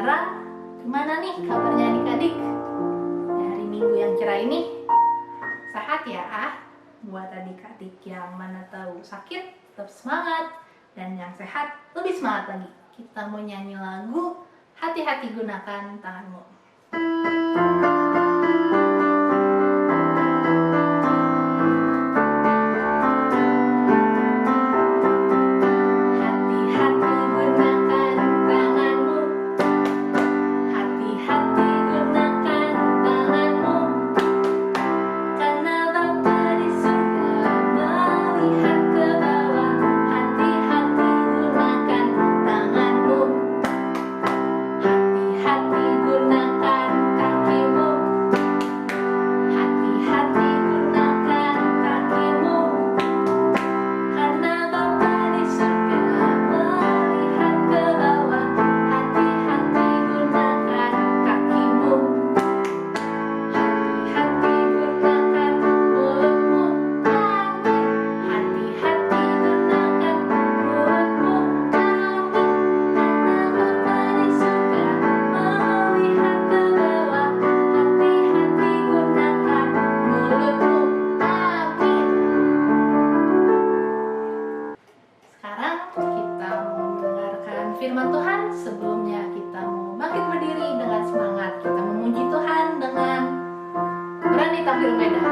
saudara, gimana nih kabarnya adik-adik? Di hari Minggu yang cerah ini, sehat ya? Buat adik-adik yang mana tahu sakit, tetap semangat. Dan yang sehat, lebih semangat lagi. Kita mau nyanyi lagu, hati-hati gunakan tanganmu. Firman Tuhan. Sebelumnya kita mau bangkit berdiri dengan semangat. Kita memuji Tuhan dengan berani tampil beda.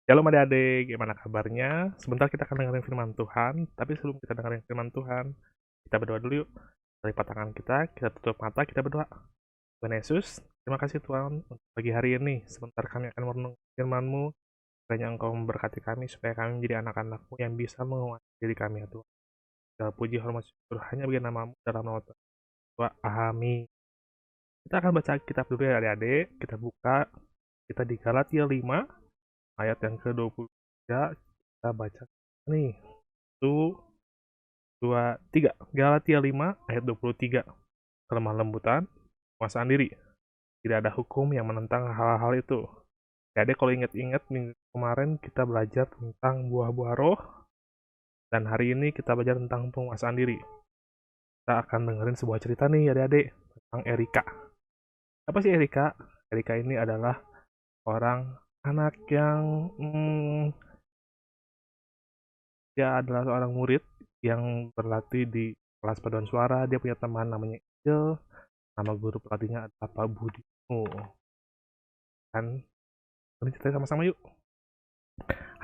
Shalom adik-adik, gimana kabarnya? Sebentar kita akan dengerin firman Tuhan, tapi sebelum kita dengerin firman Tuhan, kita berdoa dulu yuk. Lipat tangan kita tutup mata, kita berdoa. Tuhan Yesus, terima kasih Tuhan untuk pagi hari ini. Sebentar kami akan merenung firman-Mu, kiranya Engkau memberkati kami, supaya kami menjadi anak-anak-Mu yang bisa menguasai diri kami ya Tuhan. Segala puji, hormat, syukur hanya bagi nama-Mu dalam nama Tuhan. Amin. Kita akan baca kitab dulu ya adik-adik, kita buka, kita di Galatia 5, ayat yang ke-23, kita baca nih. 1, 2, 3. Galatia 5 ayat 23. Kelemah lembutan, penguasaan diri. Tidak ada hukum yang menentang hal-hal itu. Jadi kalau ingat-ingat minggu kemarin kita belajar tentang buah-buah roh, dan hari ini kita belajar tentang penguasaan diri. Kita akan dengerin sebuah cerita nih adik-adik tentang Erika. Apa sih Erika? Erika ini adalah orang anak yang dia adalah seorang murid yang berlatih di kelas paduan suara. Dia punya teman namanya Angel. Nama guru pelatihnya adalah Pak Budi. Kan mari kita sama-sama yuk.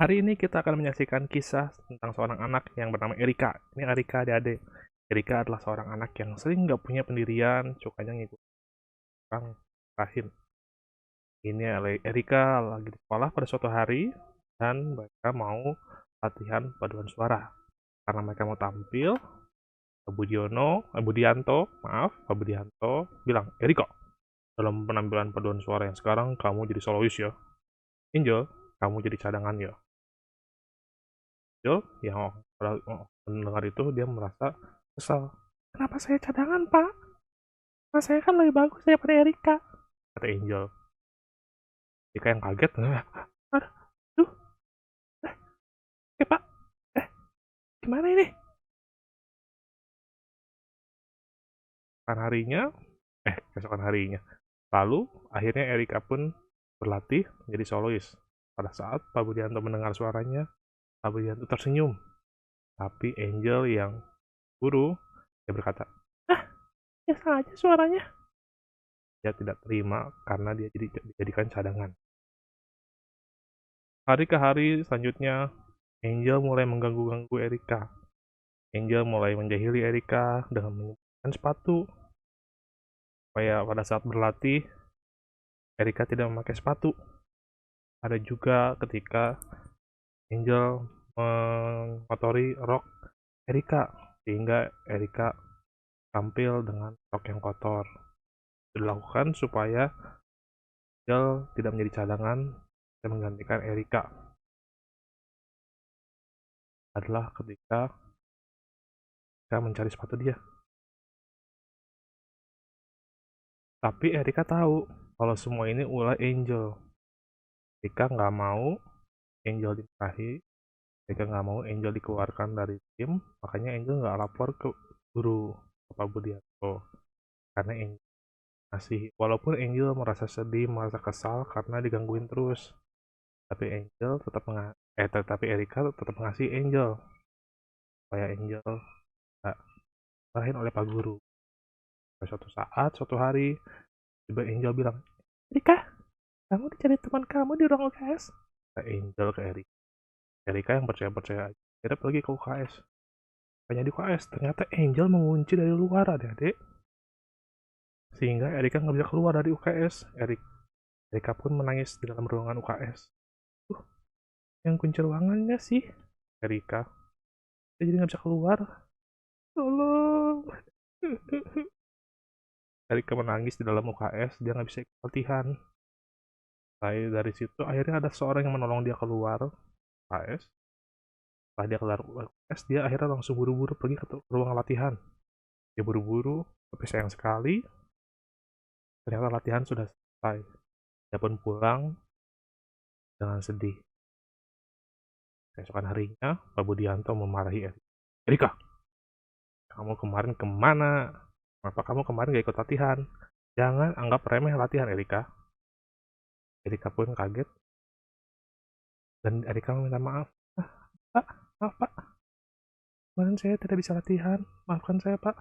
Hari ini kita akan menyaksikan kisah tentang seorang anak yang bernama Erika. Ini Erika adik-adik. Erika adalah seorang anak yang sering nggak punya pendirian, sukanya ngikut orang lain. Ini Erika lagi di sekolah pada suatu hari dan mereka mau latihan paduan suara. Karena mereka mau tampil, Pak Budianto bilang, Erika, dalam penampilan paduan suara yang sekarang kamu jadi solois ya. Angel, kamu jadi cadangan ya. Angel yang mendengar itu dia merasa kesal. Kenapa saya cadangan, Pak? Karena saya kan lebih bagus daripada Erika, kata Angel. Erika yang kaget, aduh, Pak, gimana ini? Keesokan harinya. Lalu, akhirnya Erika pun berlatih menjadi solois. Pada saat Pak Budianto mendengar suaranya, Pak Budianto tersenyum. Tapi Angel yang guru, dia berkata, biasa aja suaranya. Dia tidak terima karena dia dijadikan cadangan. Hari ke hari selanjutnya, Angel mulai mengganggu-ganggu Erika. Angel mulai menjahili Erika dengan menyembunyikan sepatu. Supaya pada saat berlatih, Erika tidak memakai sepatu. Ada juga ketika Angel mengotori rok Erika, sehingga Erika tampil dengan rok yang kotor. Dilakukan supaya Angel tidak menjadi cadangan dan menggantikan Erika. Adalah ketika Erika mencari sepatu dia. Tapi Erika tahu kalau semua ini ulah Angel. Erika nggak mau Angel dimarahi. Erika nggak mau Angel dikeluarkan dari tim. Makanya Angel nggak lapor ke guru Pak Budianto. Karena Angel walaupun Angel merasa sedih, merasa kesal karena digangguin terus. Tapi Erika tetap ngasih Angel supaya Angel nggak dimarahin oleh Pak Guru. Suatu hari, tiba Angel bilang, Erika, kamu dicari teman kamu di ruang UKS. Angel ke Erika. Erika yang percaya-percaya aja. Dia pergi ke UKS. Hanya di UKS, ternyata Angel mengunci dari luar, adik-adik. Sehingga Erika nggak bisa keluar dari UKS. Erika pun menangis di dalam ruangan UKS. Yang kunci ruangannya sih Erika. Dia jadi nggak bisa keluar. Tolong. Erika menangis di dalam UKS. Dia nggak bisa ikut latihan. Dari situ akhirnya ada seorang yang menolong dia keluar UKS. Setelah dia keluar UKS, dia akhirnya langsung buru-buru pergi ke ruang latihan. Dia buru-buru, tapi sayang sekali ternyata latihan sudah selesai. Dia pun pulang dengan sedih. Keesokan harinya, Pak Budianto memarahi Erika. Kamu kemarin kemana? Kenapa kamu kemarin gak ikut latihan? Jangan anggap remeh latihan, Erika. Erika pun kaget. Dan Erika meminta maaf. Pak, maaf Pak. Kemarin saya tidak bisa latihan. Maafkan saya, Pak.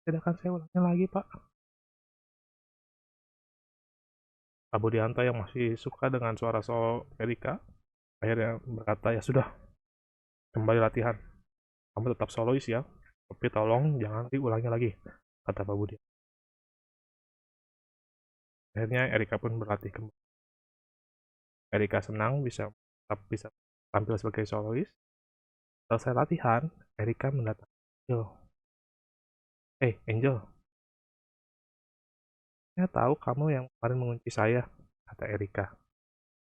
Tidak akan saya ulangnya lagi, Pak. Pak Budianto yang masih suka dengan suara solo Erika, akhirnya berkata, ya sudah, kembali latihan. Kamu tetap solois ya, tapi tolong jangan diulangi lagi, kata Pak Budianto. Akhirnya Erika pun berlatih kembali. Erika senang bisa tampil sebagai solois. Selesai latihan, Erika mendatangi Angel. Angel, saya tahu kamu yang kemarin mengunci saya, kata Erika.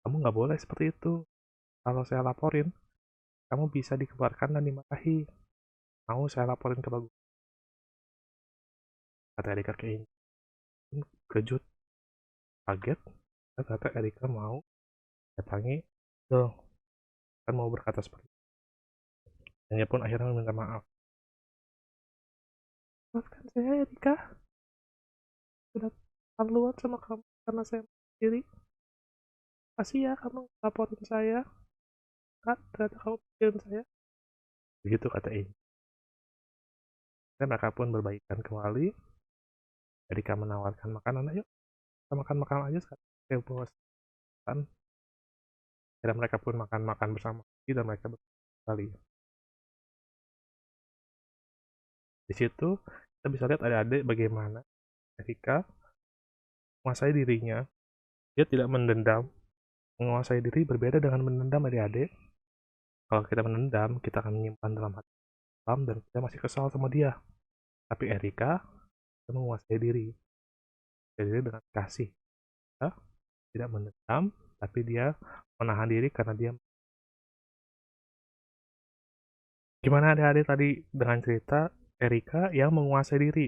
Kamu nggak boleh seperti itu. Kalau saya laporin, kamu bisa dikeluarkan dan dimarahi. Mau saya laporin ke Bagus, kata Erika ke Angel. Kejut, kaget, ternyata Erika mau datangi Angel. Kan mau berkata seperti itu. Dan dia pun akhirnya meminta maaf. Maafkan saya Erika, sudah terlaluan sama kamu karena saya sendiri. Kasih ya kamu laporin saya, kan ternyata kamu pikirin saya. Begitu kata Angel. Dan mereka pun berbaikan kembali. Erika menawarkan makanan, ayo kita makan aja sekarang. Saya bosan. Dan mereka pun makan bersama dan mereka kembali. Di situ kita bisa lihat adik-adik bagaimana Erika menguasai dirinya. Dia tidak mendendam. Menguasai diri berbeda dengan mendendam, adik-adik. Kalau kita menendam, kita akan menyimpan dalam hati dan kita masih kesal sama dia. Tapi Erika menguasai diri dengan kasih. Dia tidak mendendam, tapi dia menahan diri karena dia. Gimana adik-adik tadi dengan cerita Erika yang menguasai diri?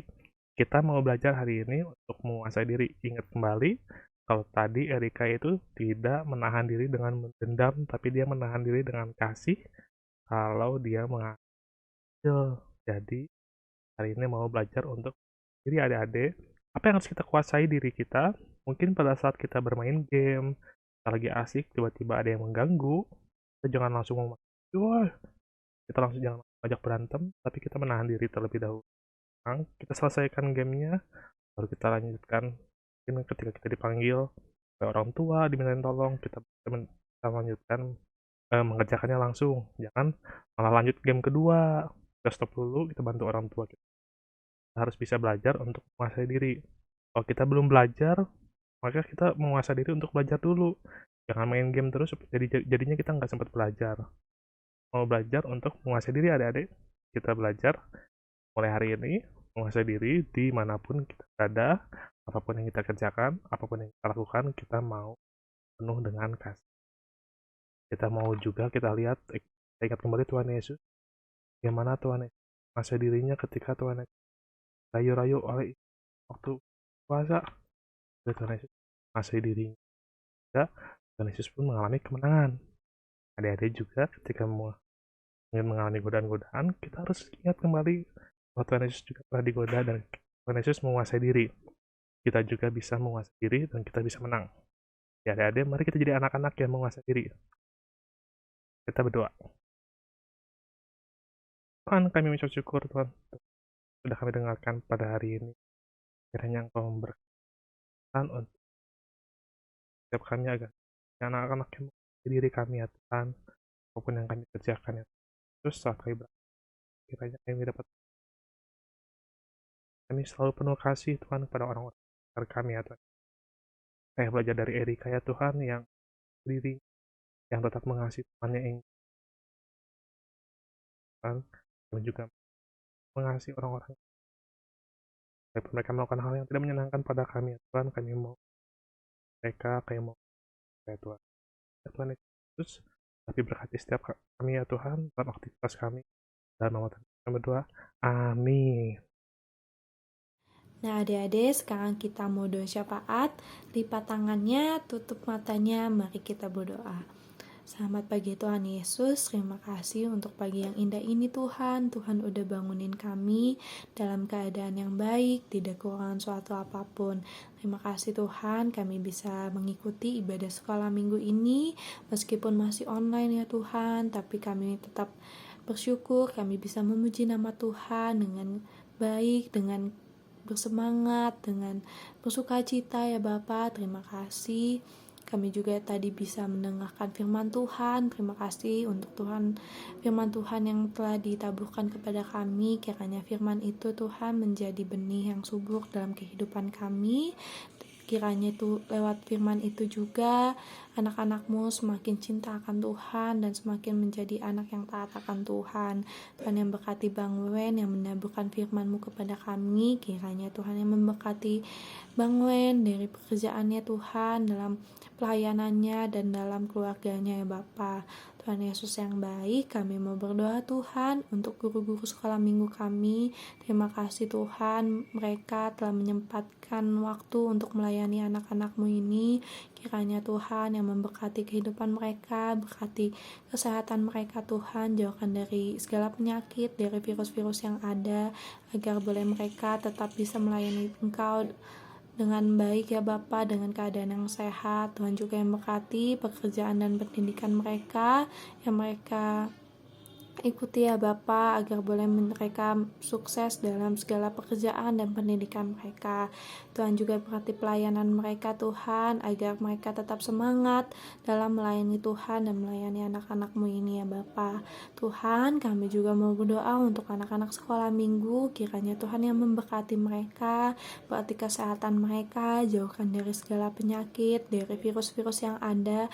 Kita mau belajar hari ini untuk menguasai diri. Ingat kembali, kalau tadi Erika itu tidak menahan diri dengan mendendam, tapi dia menahan diri dengan kasih kalau dia mengambil. Jadi, hari ini mau belajar untuk diri adik-adik. Apa yang harus kita kuasai diri kita? Mungkin pada saat kita bermain game, kita lagi asik, tiba-tiba ada yang mengganggu, kita jangan langsung ngomong, wah, kita langsung jangan ajak berantem, tapi kita menahan diri terlebih dahulu. Kita selesaikan gamenya, baru kita lanjutkan. Mungkin ketika kita dipanggil oleh orang tua, dimintain tolong, kita bisa melanjutkan mengerjakannya langsung. Jangan malah lanjut game kedua. Kita stop dulu, kita bantu orang tua kita. Kita harus bisa belajar untuk menguasai diri. Kalau kita belum belajar, maka kita menguasai diri untuk belajar dulu. Jangan main game terus, jadinya kita nggak sempat belajar. Mau belajar untuk menguasai diri adik-adik, kita belajar mulai hari ini menguasai diri dimanapun kita berada, apapun yang kita kerjakan, apapun yang kita lakukan, kita mau penuh dengan kasih. Kita mau juga kita lihat, kita ingat kembali Tuhan Yesus, bagaimana Tuhan Yesus menguasai dirinya ketika Tuhan Yesus rayu-rayu oleh waktu puasa. Tuhan Yesus menguasai dirinya, Tuhan Yesus pun mengalami kemenangan. Adik-adik juga ketika ingin mengalami godaan-godaan, kita harus ingat kembali bahwa Tuhan Yesus juga pernah digoda dan Tuhan Yesus menguasai diri. Kita juga bisa menguasai diri dan kita bisa menang. Ya adik-adik, mari kita jadi anak-anak yang menguasai diri. Kita berdoa. Tuhan, kami mengucap syukur Tuhan sudah kami dengarkan pada hari ini. Kiranya Engkau memberkati untuk setiap kami agar anak-anak yang menguasai diri kami ya Tuhan, apapun yang kami kerjakan ya Tuhan. Terus saat kami kiranya kami dapat, kami selalu penuh kasih Tuhan kepada orang-orang sekitar kami ya Tuhan. Saya belajar dari Erika ya Tuhan yang diri, yang tetap mengasihi Tuhannya yang Tuhan, dan juga mengasihi orang-orang. Walaupun mereka melakukan hal yang tidak menyenangkan pada kami ya Tuhan, kami mau mereka kayak mau ya Tuhan. Ya Tuhan Yesus, tapi berkati setiap kami ya Tuhan dalam aktivitas kami dan nama Tuhan kami berdoa. Amin. Nah adik-adik sekarang kita mau doa syafaat. Lipat tangannya, tutup matanya, mari kita berdoa. Selamat pagi Tuhan Yesus, terima kasih untuk pagi yang indah ini Tuhan. Tuhan udah bangunin kami dalam keadaan yang baik, tidak kekurangan suatu apapun. Terima kasih Tuhan, kami bisa mengikuti ibadah sekolah minggu ini, meskipun masih online ya Tuhan, tapi kami tetap bersyukur kami bisa memuji nama Tuhan dengan baik, dengan bersemangat, dengan bersukacita ya Bapa. Terima kasih. Kami juga tadi bisa mendengarkan firman Tuhan. Terima kasih untuk Tuhan, firman Tuhan yang telah ditaburkan kepada kami. Kiranya firman itu Tuhan menjadi benih yang subur dalam kehidupan kami. Kiranya itu lewat firman itu juga anak-anakmu semakin cinta akan Tuhan dan semakin menjadi anak yang taat akan Tuhan. Tuhan yang berkati Bang Wen yang menaburkan firman-Mu kepada kami. Kiranya Tuhan yang memberkati Bang Wen dari pekerjaannya Tuhan, dalam pelayanannya dan dalam keluarganya ya Bapa. Tuhan Yesus yang baik, kami mau berdoa Tuhan untuk guru-guru sekolah minggu kami. Terima kasih Tuhan, mereka telah menyempatkan waktu untuk melayani anak-anak-Mu ini. Kiranya Tuhan yang memberkati kehidupan mereka, berkati kesehatan mereka Tuhan, jauhkan dari segala penyakit, dari virus-virus yang ada, agar boleh mereka tetap bisa melayani Engkau dengan baik ya Bapa, dengan keadaan yang sehat. Tuhan juga yang berkati pekerjaan dan pendidikan mereka, yang mereka ikuti ya Bapa, agar boleh mereka sukses dalam segala pekerjaan dan pendidikan mereka. Tuhan juga berkati pelayanan mereka Tuhan, agar mereka tetap semangat dalam melayani Tuhan dan melayani anak-anak-Mu ini ya Bapa. Tuhan, kami juga mau berdoa untuk anak-anak sekolah minggu. Kiranya Tuhan yang memberkati mereka, berarti kesehatan mereka, jauhkan dari segala penyakit, dari virus-virus yang ada,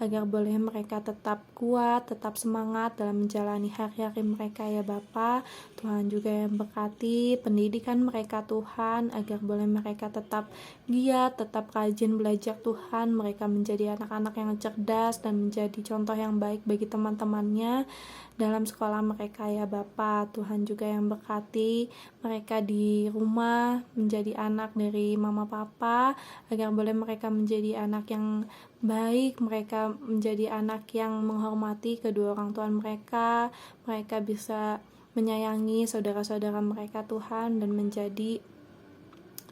agar boleh mereka tetap kuat, tetap semangat dalam menjalani hari-hari mereka ya Bapa. Tuhan juga yang berkati pendidikan mereka Tuhan, agar boleh mereka tetap giat, tetap rajin belajar Tuhan, mereka menjadi anak-anak yang cerdas dan menjadi contoh yang baik bagi teman-temannya dalam sekolah mereka ya Bapa. Tuhan juga yang berkati mereka di rumah menjadi anak dari mama papa, agar boleh mereka menjadi anak yang baik, mereka menjadi anak yang menghormati kedua orang tua mereka bisa menyayangi saudara-saudara mereka Tuhan, dan menjadi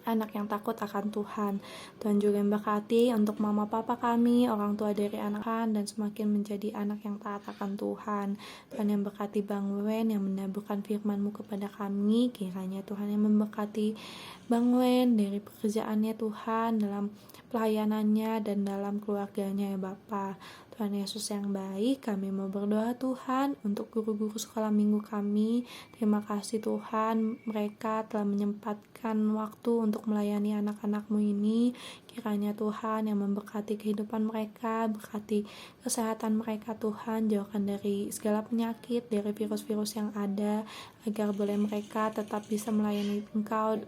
anak yang takut akan Tuhan. Tuhan juga memberkati untuk mama papa kami, orang tua dari anak dan semakin menjadi anak yang taat akan Tuhan. Tuhan yang memberkati Bang Wen yang menaburkan firman-Mu kepada kami, kiranya Tuhan yang memberkati Bang Wen dari pekerjaannya Tuhan, dalam pelayanannya dan dalam keluarganya ya Bapa. Tuhan Yesus yang baik, kami mau berdoa Tuhan untuk guru-guru sekolah minggu kami. Terima kasih Tuhan, mereka telah menyempatkan waktu untuk melayani anak-anak-Mu ini. Kiranya Tuhan yang memberkati kehidupan mereka, berkati kesehatan mereka Tuhan, jauhkan dari segala penyakit, dari virus-virus yang ada, agar boleh mereka tetap bisa melayani Engkau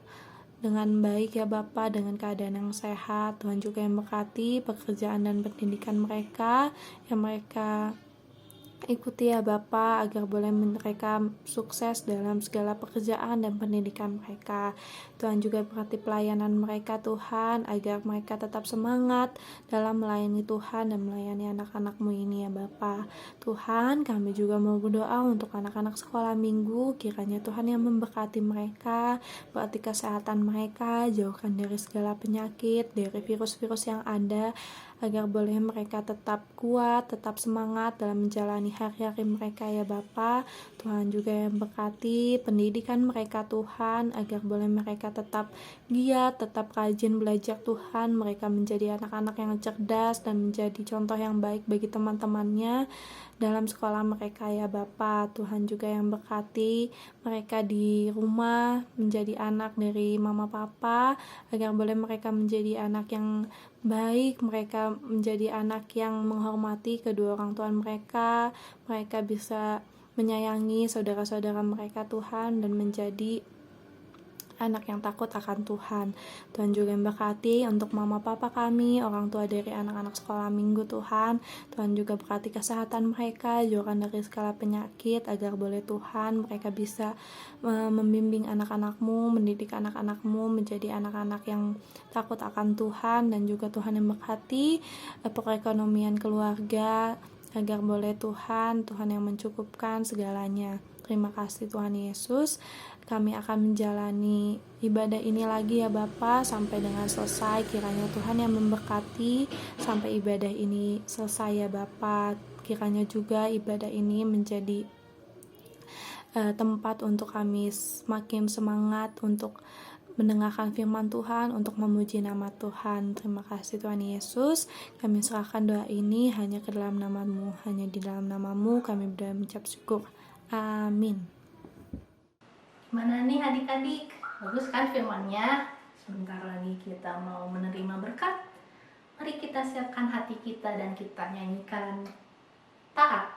dengan baik ya Bapa, dengan keadaan yang sehat. Tuhan juga yang berkati pekerjaan dan pendidikan mereka, yang mereka ikuti ya Bapa, agar boleh mereka sukses dalam segala pekerjaan dan pendidikan mereka. Tuhan juga berkati pelayanan mereka Tuhan, agar mereka tetap semangat dalam melayani Tuhan dan melayani anak-anak-Mu ini ya Bapa. Tuhan, kami juga mau berdoa untuk anak-anak sekolah minggu, kiranya Tuhan yang memberkati mereka, berarti kesehatan mereka, jauhkan dari segala penyakit, dari virus-virus yang ada, agar boleh mereka tetap kuat, tetap semangat dalam menjalani hari-hari mereka ya Bapa. Tuhan juga yang berkati pendidikan mereka Tuhan, agar boleh mereka tetap giat, tetap rajin belajar Tuhan, mereka menjadi anak-anak yang cerdas dan menjadi contoh yang baik bagi teman-temannya dalam sekolah mereka ya Bapa. Tuhan juga yang berkati mereka di rumah menjadi anak dari mama papa, agar boleh mereka menjadi anak yang baik, mereka menjadi anak yang menghormati kedua orang tua mereka bisa menyayangi saudara-saudara mereka Tuhan, dan menjadi anak yang takut akan Tuhan. Tuhan juga memberkati untuk mama papa kami, orang tua dari anak-anak sekolah minggu Tuhan. Tuhan juga berkati kesehatan mereka, jauhkan dari segala penyakit, agar boleh Tuhan mereka bisa membimbing anak-anak-Mu, mendidik anak-anak-Mu menjadi anak-anak yang takut akan Tuhan, dan juga Tuhan yang berkati perekonomian keluarga, agar boleh Tuhan yang mencukupkan segalanya. Terima kasih Tuhan Yesus. Kami akan menjalani ibadah ini lagi ya Bapa sampai dengan selesai. Kiranya Tuhan yang memberkati sampai ibadah ini selesai ya Bapa. Kiranya juga ibadah ini menjadi tempat untuk kami semakin semangat untuk mendengarkan firman Tuhan, untuk memuji nama Tuhan. Terima kasih Tuhan Yesus. Kami serahkan doa ini hanya ke dalam nama-Mu. Hanya di dalam nama-Mu kami berdoa mengucap syukur. Amin. Gimana nih adik-adik? Bagus kan firmannya? Sebentar lagi kita mau menerima berkat. Mari kita siapkan hati kita dan kita nyanyikan taat.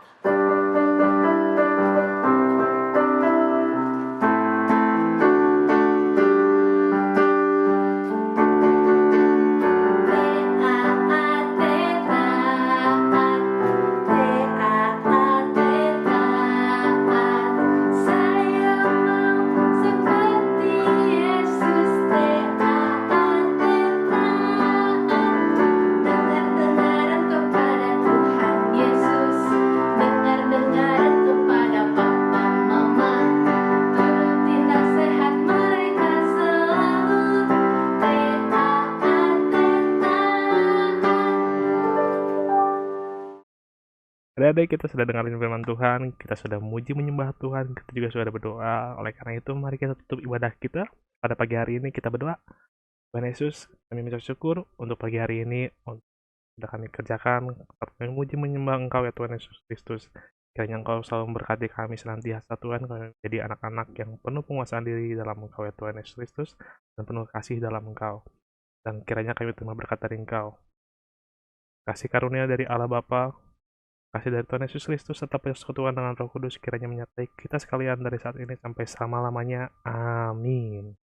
Adik-adik, kita sudah dengarin firman Tuhan, kita sudah memuji menyembah Tuhan, kita juga sudah berdoa. Oleh karena itu, mari kita tutup ibadah kita. Pada pagi hari ini kita berdoa. Tuhan Yesus, kami mengucap syukur untuk pagi hari ini, untuk sudah kami kerjakan, kami memuji menyembah Engkau ya Tuhan Yesus Kristus. Kiranya Engkau selalu memberkati kami senantiasa Tuhan, kami menjadi anak-anak yang penuh penguasaan diri dalam Engkau ya Tuhan Yesus Kristus, dan penuh kasih dalam Engkau. Dan kiranya kami terima berkat dari Engkau. kasih karunia dari Allah Bapa, kasih dari Tuhan Yesus Kristus, serta persekutuan dengan Roh Kudus kiranya menyertai kita sekalian dari saat ini sampai selama-lamanya. Amin.